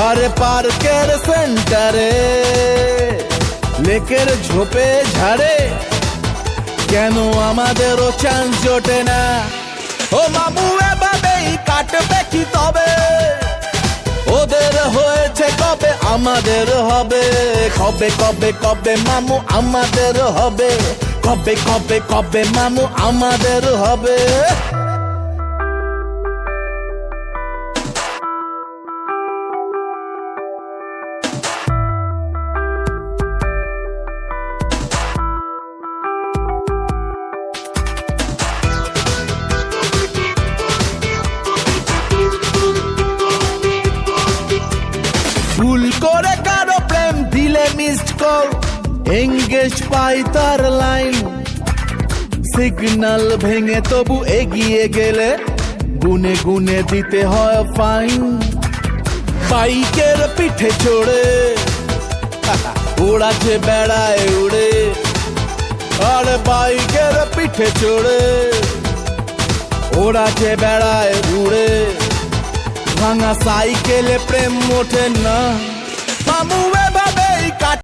আরে পার্কের সেন্টারে লেকের ঝোপে ঝাড়ে কেন আমাদেরও চান্স জোটে না? ও মামু এভাবেই কাটবে কি তবে? ওদের হয়েছে কবে আমাদের হবে? কবে কবে কবে মামু আমাদের হবে? কবে কবে কবে মামু আমাদের হবে? ভুল করে কারো প্রেম দিলে মিসড কল, এঙ্গেজ পাই তার লাইন, সিগন্যাল ভেঙে তবু এগিয়ে গেলে গুনে গুনে দিতে হয় ফাইন। বাইকের পিঠে চড়ে উড়াচ্ছে বেড়ায় উড়ে, আর বাইকের পিঠে চড়ে ওড়াচ্ছে বেড়ায় উড়ে, ভাঙা সাইকেলে প্রেম ওঠে না মামু।